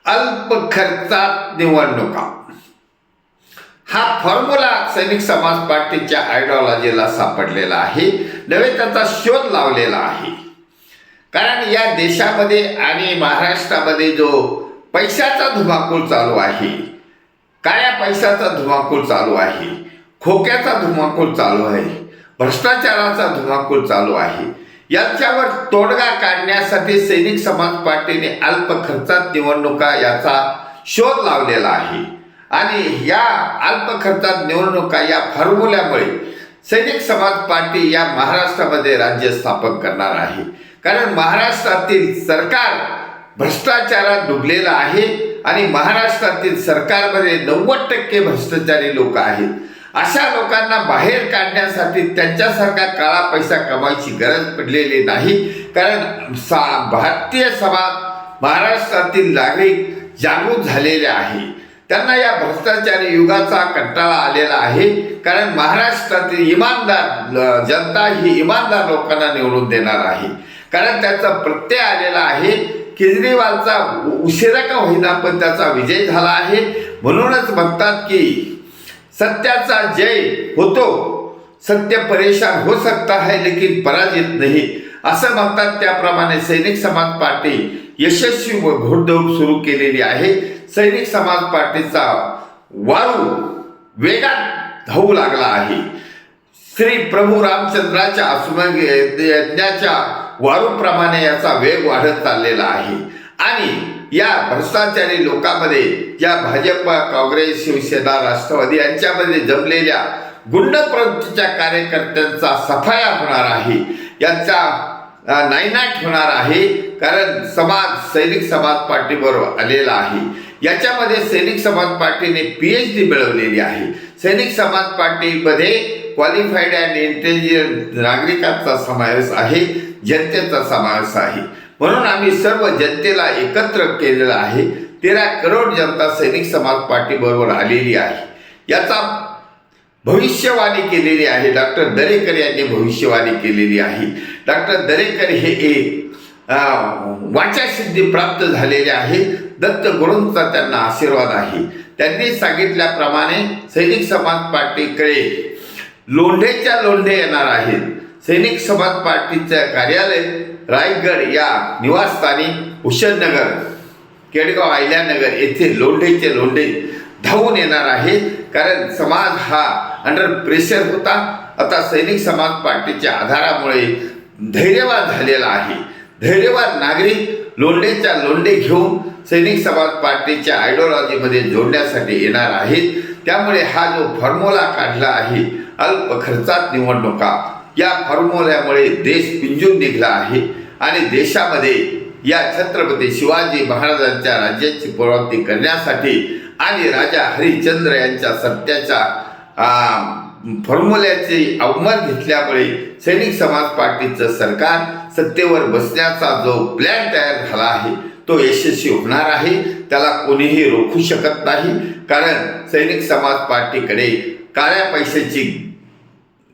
अल्प खर्चात निवडणुका हा फॉर्म्युला सैनिक समाज पार्टीच्या आयडिओलॉजीला सापडलेला आहे, नव्हे त्याचा शोध लावलेला आहे. कारण या देशामध्ये आणि महाराष्ट्रामध्ये जो पैशाचा धुमाकूळ चालू आहे, काळ्या पैशाचा धुमाकूळ चालू आहे, खोक्याचा धुमाकूळ चालू आहे, भ्रष्टाचाराचा धुमाकूळ चालू आहे, यांच्यावर तोडगा काढण्यासाठी सैनिक समाज पार्टीने अल्प खर्चात निवडणुका याचा शोध लावलेला आहे. आणि या अल्प खर्चात निवडणुका या फॉर्म्युल्यामुळे सैनिक समाज पार्टी या महाराष्ट्रामध्ये राज्य स्थापन करणार आहे. कारण महाराष्ट्रातील सरकार भ्रष्टाचारात डुबलेलं आहे आणि महाराष्ट्रातील सरकारमध्ये 90% भ्रष्टाचारी लोक आहेत. अशा लोकांना बाहेर काढण्यासाठी त्यांच्यासारखा काळा पैसा कमायची गरज पडलेली नाही. कारण भारतीय समाज महाराष्ट्रातील नागरिक जागृत झालेले आहे. त्यांना या भ्रष्टाचारी युगाचा कंटाळा आलेला आहे. कारण महाराष्ट्रातील इमानदार जनता ही इमानदार लोकांना निवडून देणार आहे. कारण त्याचा प्रत्यय आलेला आहे. केजरीवालचा उशिरा का होईना पण त्याचा विजय झाला आहे. म्हणूनच म्हणतात की सत्याचा जय होतो, सत्य परेशान हो सकता है लेकिन पराजित नहीं, असं म्हणतात. त्याप्रमाणे सैनिक समाज पार्टी यशस्वी व घोडदौड सुरू केलेली आहे. सैनिक समाज पार्टीचा वारू वेगात धावू लागला आहे. श्री प्रभू रामचंद्राच्या अश्वमेध यज्ञाच्या वारूप्रमाणे याचा वेग वाढत चाललेला आहे. आणि या भ्रष्टाचारी लोकांमध्ये या भाजप, काँग्रेस, शिवसेना, राष्ट्रवादी यांच्यामध्ये जमलेल्या गुंड प्रवृत्तीच्या कार्यकर्त्यांचा सफाया होणार आहे, यांचा नायनाट होणार आहे. कारण समाज सैनिक समाज पार्टीबरोबर आलेला आहे. याच्यामध्ये सैनिक समाज पार्टीने PhD मिळवलेली आहे. सैनिक समाज पार्टीमध्ये क्वालिफाईड अँड इंटेलिजंट नागरिकांचा समावेश आहे, जनतेचा समावेश आहे. म्हणून आम्ही सर्व जनतेला एकत्र केलेला आहे. 13 करोड जनता सैनिक समाज पार्टी बरोबर आलेली आहे. याचा भविष्यवाणी केलेली आहे. डॉक्टर दरेकर यांनी भविष्यवाणी केलेली आहे. डॉक्टर दरेकर हे एक वाचासिद्धी प्राप्त झालेले आहे. दत्त गुरूंचा त्यांना आशीर्वाद आहे. त्यांनी सांगितल्याप्रमाणे सैनिक समाज पार्टीकडे लोंढेच्या लोंढे येणार आहेत. सैनिक समाज पार्टीचं कार्यालय रायगड या निवासस्थानी हुसेननगर, केडगाव, अहिल्यानगर येथे लोंढेचे लोंढे धावून येणार आहे. कारण समाज हा अंडर प्रेशर होता. आता सैनिक समाज पार्टीच्या आधारामुळे धैर्यवान झालेला आहे. धैर्यवान नागरिक लोंढेच्या लोंढे घेऊन सैनिक समाज पार्टीच्या आयडिओलॉजीमध्ये जोडण्यासाठी येणार आहेत. त्यामुळे हा जो फॉर्म्युला काढला आहे अल्प खर्चात निवडणुका, या फॉर्म्युल्यामुळे देश पिंजून निघला आहे. आणि देशामध्ये या छत्रपती शिवाजी महाराजांच्या राज्याची पुनरावृत्ती करण्यासाठी आणि राजा हरिश्चंद्र यांच्या सत्याच्या फॉर्म्युल्याची अवमत घेतल्यामुळे सैनिक समाज पार्टीचं सरकार सत्तेवर बसण्याचा जो प्लॅन तयार झाला आहे तो यशस्वी होणार आहे. त्याला कोणीही रोखू शकत नाही. कारण सैनिक समाज पार्टीकडे काळ्या पैशाची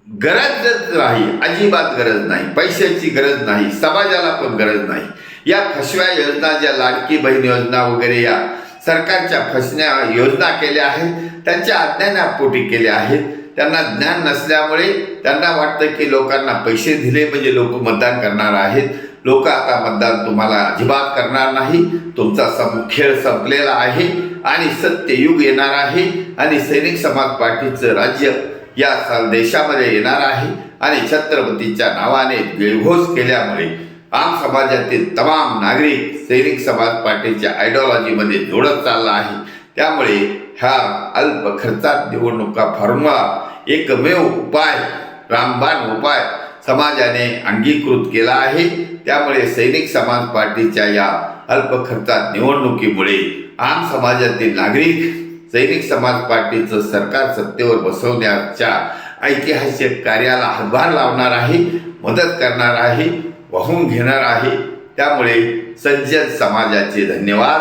गरज नाही, अजिबात गरज नाही. पैशाची गरज नाही, समाजाला पण गरज नाही. या फसव्या योजना, ज्या लाडकी बहीण योजना वगैरे या सरकारच्या फसण्या योजना केल्या आहेत, त्यांच्या अज्ञानापोटी केल्या आहेत. त्यांना ज्ञान नसल्यामुळे त्यांना वाटतं की लोकांना पैसे दिले म्हणजे लोक मतदान करणार आहेत. लोक आता मतदान तुम्हाला अजिबात करणार नाही. तुमचा खेळ संपलेला आहे आणि सत्ययुग येणार आहे. आणि सैनिक समाज पार्टीचं राज्य या देशामध्ये येणार आहे. आणि छत्रपतीच्या नावाने जयघोष केल्यामुळे आम समाजातील तमाम नागरिक सैनिक समाज पार्टीच्या आयडिओलॉजीमध्ये जोडत चालला आहे. त्यामुळे हा अल्प खर्चात निवडणुका फॉर्म्युला एकमेव उपाय, रामबाण उपाय समाजाने अंगीकृत केला आहे. त्यामुळे सैनिक समाज पार्टीच्या या अल्प खर्चात निवडणुकीमुळे आम समाजातील नागरिक सैनिक समाज पार्टीचं सरकार सत्तेवर बसवण्याच्या ऐतिहासिक कार्याला हातभार लावणार आहे, मदत करणार आहे, वाहून घेणार आहे. त्यामुळे सज्जन समाजाचे धन्यवाद.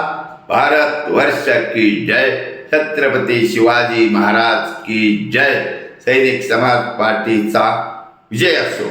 भारत वर्ष की जय. छत्रपती शिवाजी महाराज की जय. सैनिक समाज पार्टीचा विजय असो.